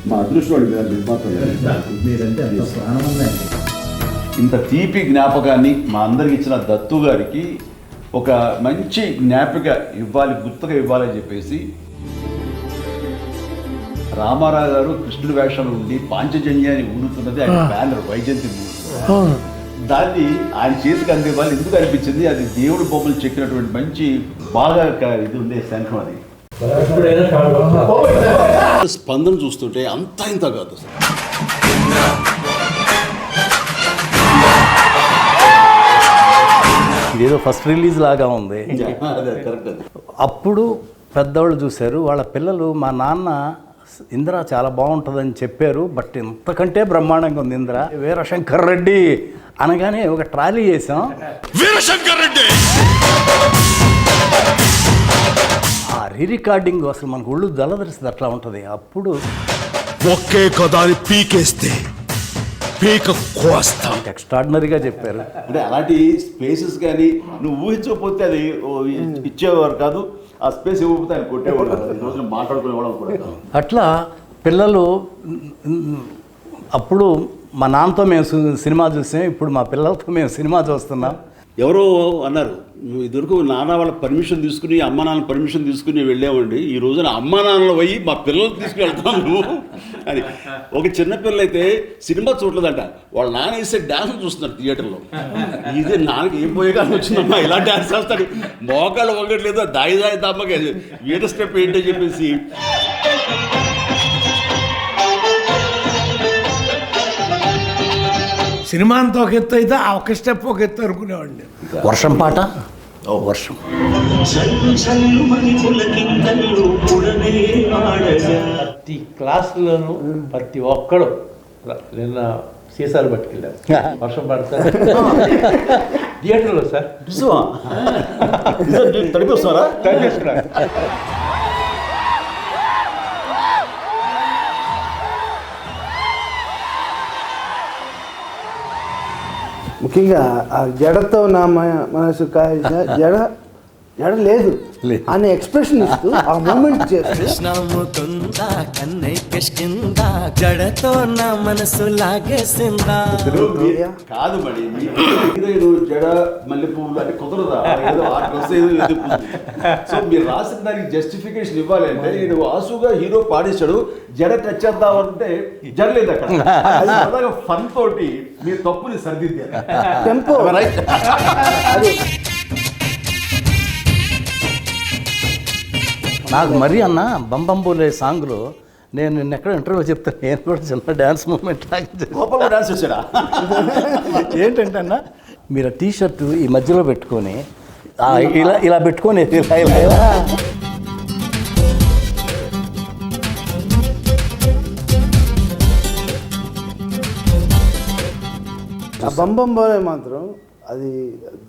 మా అదృష్టం ఇంత తీపి జ్ఞాపకాన్ని మా అందరికి ఇచ్చిన దత్తు గారికి ఒక మంచి జ్ఞాపిక ఇవ్వాలి, గుర్తుగా ఇవ్వాలని చెప్పేసి రామారావు గారు కృష్ణుడి వేషంలో ఉండి పాంచజన్యాన్ని ఊరుతున్నది ఆయన బ్యానర్ వైజయంతి దాన్ని ఆయన చేతికి అందివ్వాలి. ఎందుకు అనిపించింది, అది దేవుడి బొమ్మలు చెక్కినటువంటి మంచి బాగా ఇది ఉండే శంఖం. అది స్పందన చూస్తుంటే అంత ఇంత కాదు సార్. ఇదేదో ఫస్ట్ రిలీజ్ లాగా ఉంది. అప్పుడు పెద్దవాళ్ళు చూశారు, వాళ్ళ పిల్లలు మా నాన్న ఇందిర చాలా బాగుంటుందని చెప్పారు, బట్ ఇంతకంటే బ్రహ్మాండంగా ఉంది ఇందిర. వీరశంకర్ రెడ్డి అనగానే ఒక ట్రాలీ చేసాం. వీరశంకర్ రెడ్డి ఆ రికార్డింగ్ అసలు మనకు ఒళ్ళు దళదరిస్తుంది, అట్లా ఉంటుంది. అప్పుడు ఒకే కదాని పీకేస్తే పీక కోస్తాం. ఎక్స్ట్రాడినరీగా చెప్పారు. అంటే అలాంటి స్పేసెస్ కానీ నువ్వు ఊహించకపోతే అది ఇచ్చేవారు కాదు, ఆ స్పేస్ ఇవ్వకపోతే ఆయన కొట్టేవాడు కాదు. ఈ రోజున మాట్లాడుకునేవాళ్ళం కూడా. అట్లా పిల్లలు అప్పుడు మా నాన్నతో మేము సినిమా చూసాం, ఇప్పుడు మా పిల్లలతో మేము సినిమా చూస్తున్నాం. ఎవరో అన్నారు, నువ్వు ఇదివరకు నాన్న వాళ్ళ పర్మిషన్ తీసుకుని అమ్మ నాన్న పర్మిషన్ తీసుకుని వెళ్ళామండి, ఈ రోజున అమ్మ నాన్నలు పోయి మా పిల్లలు తీసుకుని వెళ్తాం నువ్వు అని. ఒక చిన్నపిల్ల అయితే సినిమా చూడలేదంట, వాళ్ళ నాన్న వేసే డ్యాన్స్ చూస్తున్నారు థియేటర్లో. ఇది నాన్నకి ఏం పోయేగానే వచ్చిందమ్మా, ఇలా డ్యాన్స్ చేస్తాడు, మోకాళ్ళు వంగట్లేదు, దాయి దాయి దమ్మకి వీట స్టెప్ ఏంటని చెప్పేసి. సినిమా అంతా ఒక ఎత్తు అయితే ఆ ఒక స్టెప్ ఒక ఎత్తు అనుకునేవాడిని. వర్షం పాట, వర్షం ప్రతి క్లాసులోనూ ప్రతి ఒక్కడు నిన్న సీసాలు పట్టుకెళ్ళారు, వర్షం పడతారు థియేటర్లో సార్. తడిపిస్తున్నారా? ముఖ్యంగా ఆ జడతో నా మనసు కాల్చిన జడ లేదు అనే ఎక్స్ప్రెషన్ ఇస్తూ ఆ మూమెంట్ చేస్తూ జడతో నా మనసు లాగేసిందా. కాదు మరి జడ మల్లె పువ్వులు అంటే కుదరదా, ఏదో ఆ డ్రెస్ ఏదో. సో మీరు రాసిన దానికి జస్టిఫికేషన్ ఇవ్వాలి అంటే నేను ఆసుగా హీరో పాడేశాడు, జడ టచ్ చేద్దామంటే జడలేదు అక్కడ. అది ఫన్ తోటి మీరు తప్పుని సరిదిద్దారు. టెంపో అది నాకు మరీ అన్న బంబంబోలే సాంగ్లో నేను నిన్న ఎక్కడ ఇంటర్వ్యూ చెప్తాను, నేను కూడా చిన్న డ్యాన్స్ మూమెంట్ డాన్స్ చేశాడా ఏంటంటే అన్న, మీరు ఆ టీషర్ట్ ఈ మధ్యలో పెట్టుకొని ఇలా ఇలా పెట్టుకొని ఇలా ఇలా ఇలా ఆ బంబంబోలే మాత్రం అది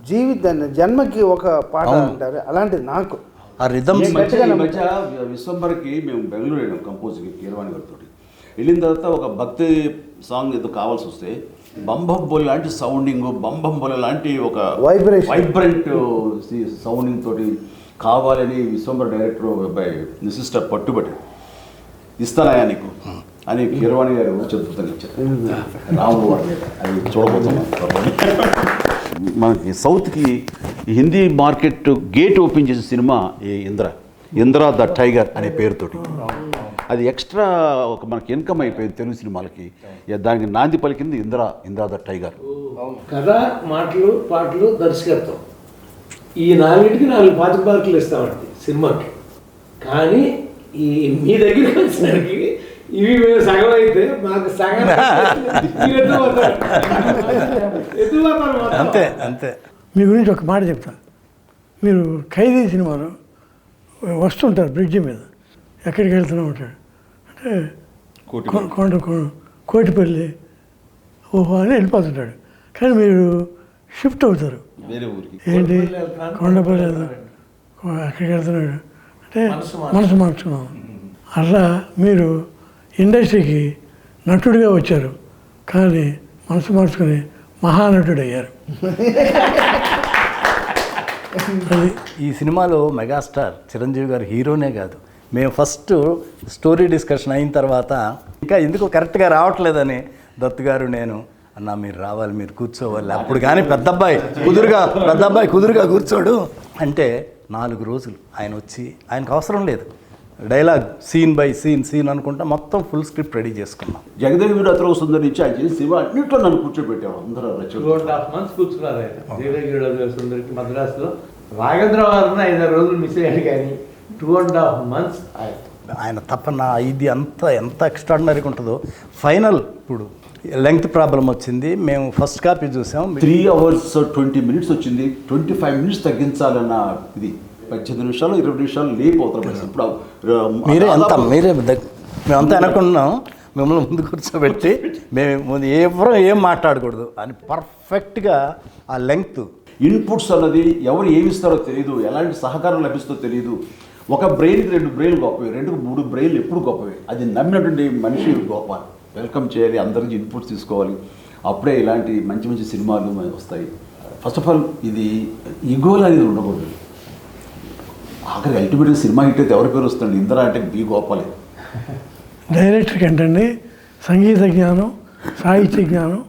జీవితాన్ని జన్మకి ఒక పాట అంటారు, అలాంటిది నాకు ఆ రిథమ్. ఈ మధ్య విశ్వంబర్కి మేము బెంగళూరు వెళ్ళాం కంపోజ్కి కీరవాణి గారితో. వెళ్ళిన తర్వాత ఒక భక్తి సాంగ్ ఏదో కావాల్సి వస్తే బంబంబోలే లాంటి సౌండింగ్, బంబంబోలే లాంటి ఒక వైబ్రెంట్ సౌండింగ్ తోటి కావాలని విశ్వంబర్ డైరెక్టర్ సిస్టర్ పట్టుబట్టి ఇస్తానయా నీకు అని కీరవాణి గారు చతుర్థంగా ఇచ్చారు. రాముడు అది చూడబోతున్నాం. మనకి సౌత్కి హిందీ మార్కెట్ గేట్ ఓపెన్ చేసిన సినిమా ఈ ఇంద్ర ద టైగర్ అనే పేరుతోటి. అది ఎక్స్ట్రా ఒక మనకి ఇన్కమ్ అయిపోయింది తెలుగు సినిమాలకి. దానికి నాంది పలికింది ఇంద్ర ద టైగర్. కథ, మాటలు, పాటలు, దర్శకత్వం, ఈ 4టికి 4 మార్కులు ఇస్తామండి సినిమాకి. కానీ ఈ మీ దగ్గరికి వచ్చినరికి ఇవి మేము సగం అయితే మాకు సగం అంతే అంతే. మీ గురించి ఒక మాట చెప్తా. మీరు ఖైదీ సినిమాలో వస్తుంటారు బ్రిడ్జి మీద, ఎక్కడికి వెళ్తూనే ఉంటాడు అంటే కోటిపల్లి ఓహో అని వెళ్ళిపోతుంటాడు. కానీ మీరు షిఫ్ట్ అవుతారు, ఏంటి కొండపల్లి ఎక్కడికి వెళ్తున్నాడు అంటే మనసు మార్చుకున్నాం. అట్లా మీరు ఇండస్ట్రీకి నటుడిగా వచ్చారు, కానీ మనసు మార్చుకుని మహానటుడు అయ్యారు. అది ఈ సినిమాలో మెగాస్టార్ చిరంజీవి గారు హీరోనే కాదు, మేము ఫస్ట్ స్టోరీ డిస్కషన్ అయిన తర్వాత ఇంకా ఎందుకు కరెక్ట్గా రావట్లేదని దత్తు గారు నేను అన్న మీరు రావాలి, మీరు కూర్చోవాలి. అప్పుడు కానీ పెద్ద అబ్బాయి కుదురుగా కూర్చోడు అంటే 4 రోజులు ఆయన వచ్చి, ఆయనకు అవసరం లేదు డైలాగ్, సీన్ బై సీన్ అనుకుంటా మొత్తం ఫుల్ స్క్రిప్ట్ రెడీ చేసుకున్నాం. జగదేవి వీరు అతను సుందరి నుంచి ఆయన చేసి సినిమా అన్నింటిలో నన్ను కూర్చోబెట్టాడు. అందరూ 2.5 months కూర్చున్నారు ఆయన దేవగిరి సుందరికి మద్రాసులో. రాఘవేంద్ర గారిని 5-6 రోజులు మిస్ అయ్యాడు కానీ 2.5 months ఆయన తపన ఇది అంతా ఎంత ఎక్స్ట్రాడినరీగా ఉంటుందో. ఫైనల్ ఇప్పుడు లెంగ్త్ ప్రాబ్లం వచ్చింది, మేము ఫస్ట్ కాపీ చూసాం. 3 hours 20 minutes వచ్చింది. 25 minutes తగ్గించాలన్న ఇది 18 నిమిషాలు 20 నిమిషాలు లేపు అవుతాం. ఇప్పుడు మేమంతా అనుకున్నాం మిమ్మల్ని ముందు కూర్చోబెట్టి మేము ఎవరు ఏం మాట్లాడకూడదు అని పర్ఫెక్ట్గా ఆ లెంగ్త్ ఇన్పుట్స్ అన్నది ఎవరు ఏమి ఇస్తారో తెలియదు, ఎలాంటి సహకారం లభిస్తుందో తెలియదు. ఒక బ్రెయిన్కి 2 బ్రెయిన్లు గొప్పవి, 2కి 3 బ్రెయిన్లు ఎప్పుడు గొప్పవి. అది నమ్మినటువంటి మనిషి గొప్ప. వెల్కమ్ చేయాలి, అందరికి ఇన్పుట్స్ తీసుకోవాలి, అప్పుడే ఇలాంటి మంచి మంచి సినిమాలు వస్తాయి. ఫస్ట్ ఆఫ్ ఆల్ ఇది ఈగోలు అనేది ఉండకూడదు. ఆఖరికి అల్టిమేట్గా సినిమా హిట్ అయితే ఎవరి పేరు వస్తుంది? ఇందిరా అంటే బి గోపాలే. డైరెక్టర్కి ఏంటండి సంగీత జ్ఞానం, సాహిత్య జ్ఞానం,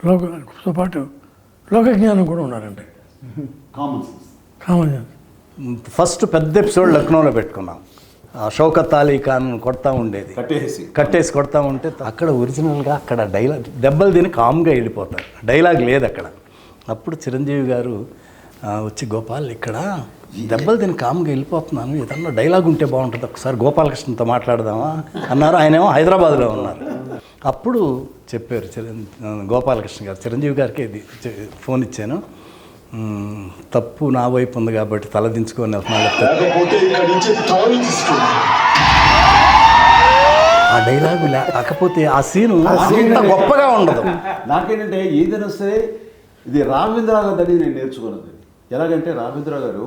లోకతో పాటు లోక జ్ఞానం కూడా ఉన్నారండి. Common sense. Common sense. First పెద్ద ఎపిసోడ్ లక్నోలో పెట్టుకున్నాం. షౌకత్ అలీ ఖాన్ కొడతా ఉండేది, కట్టేసి కొడతా ఉంటే అక్కడ ఒరిజినల్గా అక్కడ డైలాగ్ దెబ్బలు తిని కామ్గా వెళ్ళిపోతారు, డైలాగ్ లేదు అక్కడ. అప్పుడు చిరంజీవి గారు వచ్చి గోపాల్ ఇక్కడ దెబ్బలు తిని కామ్గా వెళ్ళిపోతున్నాను, ఏదన్నా డైలాగ్ ఉంటే బాగుంటుంది, ఒకసారి గోపాలకృష్ణతో మాట్లాడదామా అన్నారు. ఆయనేమో హైదరాబాద్లో ఉన్నారు. అప్పుడు చెప్పారు గోపాలకృష్ణ గారు, చిరంజీవి గారికి ఇది ఫోన్ ఇచ్చాను, తప్పు నా వైపు ఉంది కాబట్టి తలదించుకొని వెళ్తున్నాను. ఆ డైలాగు లేకపోతే ఆ సీను గొప్పగా ఉండదు. నాకేంటంటే ఏదైనా సరే ఇది రాఘవేంద్ర గారు నేను నేర్చుకున్నది. ఎలాగంటే రాఘవేంద్ర గారు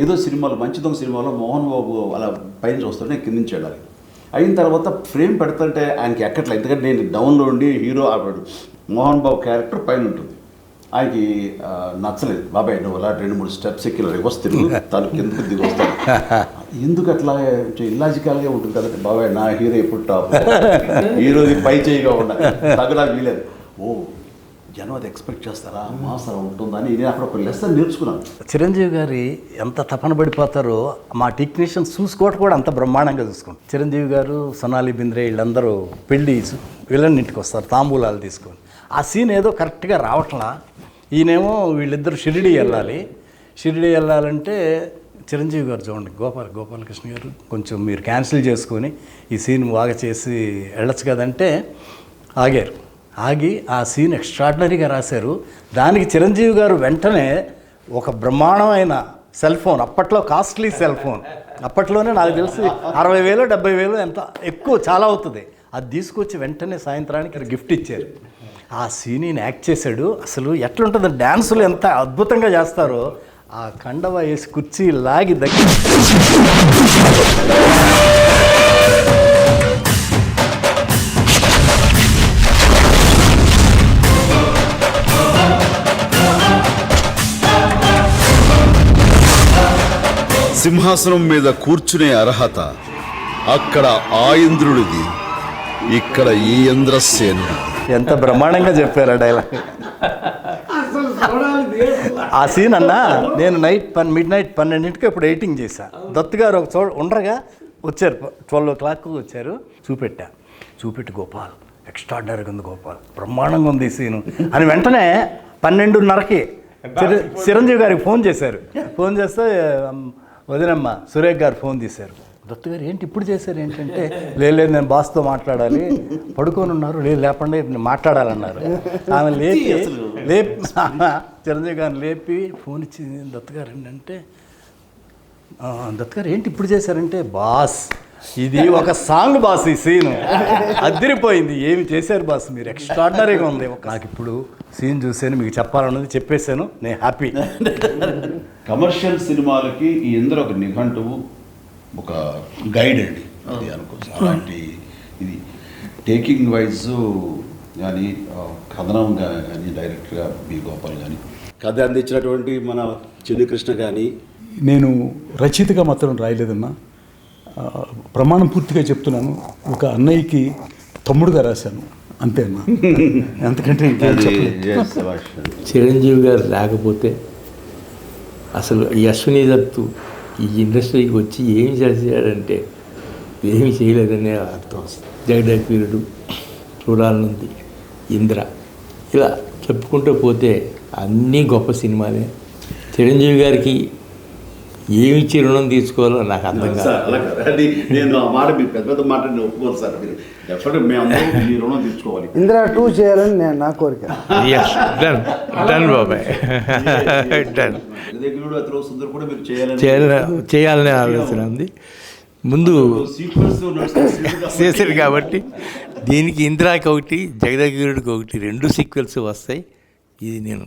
ఏదో సినిమాలో మంచి దొంగ సినిమాలో మోహన్ బాబు అలా పైన చూస్తుంటే కింద నుంచి వెళ్ళాలి. అయిన తర్వాత ఫ్రేమ్ పెడుతుంటే ఆయనకి ఎక్కట్లేదు, ఎందుకంటే నేను డౌన్లో ఉండి హీరో ఆడాడు, మోహన్ బాబు క్యారెక్టర్ పైన ఉంటుంది. ఆయనకి నచ్చలేదు. బాబాయ్ నువ్వు అలా 2-3 స్టెప్స్ ఎక్కి రివర్స్ తిరుగు, తను కిందకి దిగి వస్తాను. ఎందుకు అట్లా ఇల్లాజికల్గా ఉంటుంది కదంటే, బాబాయ్ నా హీరో ఎప్పుడు టాప్, హీరోది పై చేయిగా ఉండాలి, తగ్గడా వీలేదు. ఓ జనం అది ఎక్స్పెక్ట్ చేస్తారా, మాసం ఉంటుందని నేను అక్కడ ఒక లెసన్ నేర్చుకున్నాను. చిరంజీవి గారి ఎంత తపన పడిపోతారో మా టెక్నీషియన్స్ చూసుకోవటం కూడా అంత బ్రహ్మాండంగా చూసుకుంటారు. చిరంజీవి గారు, సొనాలి బింద్రే వీళ్ళందరూ పెళ్ళి వీళ్ళన్నింటికి వస్తారు తాంబూలాలు తీసుకొని. ఆ సీన్ ఏదో కరెక్ట్గా రావట్లా. ఈయనేమో వీళ్ళిద్దరు షిరిడి వెళ్ళాలంటే చిరంజీవి గారు చూడండి, గోపాలకృష్ణ గారు కొంచెం మీరు క్యాన్సిల్ చేసుకొని ఈ సీన్ బాగా చేసి వెళ్ళచ్చు కదంటే ఆగి ఆ సీన్ ఎక్స్ట్రాడినరీగా రాశారు. దానికి చిరంజీవి గారు వెంటనే ఒక బ్రహ్మాండమైన సెల్ ఫోన్, అప్పట్లో కాస్ట్లీ సెల్ ఫోన్, అప్పట్లోనే నాకు తెలిసి 60,000 70,000 ఎంత ఎక్కువ చాలా అవుతుంది, అది తీసుకొచ్చి వెంటనే సాయంత్రానికి గిఫ్ట్ ఇచ్చారు. ఆ సీన్ యాక్ట్ చేశాడు. అసలు ఎట్లుంటుంది, డ్యాన్సులు ఎంత అద్భుతంగా చేస్తారో. ఆ కండవ వేసి కుర్చీ లాగి దగ్గర సింహాసనం మీద కూర్చునే అర్హత అక్కడ ఆ ఇంద్రుడిది, ఇక్కడ ఈ ఇంద్రసేనుడు. ఎంత బ్రహ్మాండంగా చెప్పారు ఆ డైలాగ్. ఆ సీన్ అన్నా నేను మిడ్ నైట్ 12ంటికి ఇప్పుడు ఎడిటింగ్ చేశాను. దత్తు గారు ఒక ఉండగా వచ్చారు, 12 o'clock వచ్చారు. చూపెట్టి గోపాల్ ఎక్స్ట్రాడినరీగా ఉంది, గోపాల్ బ్రహ్మాండంగా ఉంది ఈ సీను అని వెంటనే 12:30కి చిరంజీవి గారికి ఫోన్ చేశారు. ఫోన్ చేస్తే వదినమ్మ సురేఖ్ గారు ఫోన్ తీశారు. దత్తు గారు ఏంటి ఇప్పుడు చేశారు ఏంటంటే, లేదు నేను బాస్తో మాట్లాడాలి, పడుకొని ఉన్నారు, లేదు లేపండి మాట్లాడాలన్నారు. ఆమె లేపి చిరంజీవి గారిని లేపి ఫోన్ ఇచ్చి దత్తు గారు ఏంటంటే, దత్తు గారు ఏంటి ఇప్పుడు చేశారంటే, బాస్ ఇది ఒక సాంగ్ బాస్, ఈ సీను అదిరిపోయింది, ఏమి చేశారు బాస్ మీరు, ఎక్స్ట్రాడినరీగా ఉంది. నాకు ఇప్పుడు సీన్ చూసాను, మీకు చెప్పాలన్నది చెప్పేశాను, నేను హ్యాపీ. కమర్షియల్ సినిమాలకి ఈ ఇందులో ఒక నిఘంటువు, ఒక గైడ్ అండి అది అనుకోవచ్చు. అలాంటి ఇది టేకింగ్ వైజ్ కానీ కథనం కానీ డైరెక్ట్గా బి గోపాల్ కానీ కథ అందించినటువంటి మన చిన్ని కృష్ణ కానీ నేను రచయితగా మాత్రం రాయలేదన్నా. ప్రమాణం పూర్తిగా చెప్తున్నాను, ఒక అన్నయ్యకి తమ్ముడుగా రాశాను అంతే అన్న. అంతకంటే ఇంకేం చెప్పలేదు. చిరంజీవి గారు లేకపోతే అసలు ఈ అశ్విని దత్తు ఈ ఇండస్ట్రీకి వచ్చి ఏమి చేశాడంటే ఏమి చేయలేదనే అర్థం వస్తుంది. జగదేకవీరుడు, చూడాలనుంది, ఇంద్ర, ఇలా చెప్పుకుంటూ పోతే అన్నీ గొప్ప సినిమాలే. చిరంజీవి గారికి ఏమి ఇచ్చి రుణం తీసుకోవాలో నాకు అర్థం కాదు. నేను ఆ మాట మీరు పెద్ద పెద్ద మాట నేను ఒప్పుకోను సార్. మీరు డెఫినెట్గా మేము మీ రుణం తీర్చుకోవాలి. ఇందిరా 2 చేయాలని నేను నా కోరిక. డన్ బాబాయ్, డన్. జగదేకవీరుడు అతను సుందర్ కూడా మీరు చేయాలనే ఆలోచన ఉంది. ముందు చేశారు కాబట్టి దీనికి ఇందిరాకి ఒకటి, జగదేకవీరుడికి ఒకటి, 2 సీక్వెల్స్ వస్తాయి. ఇది నేను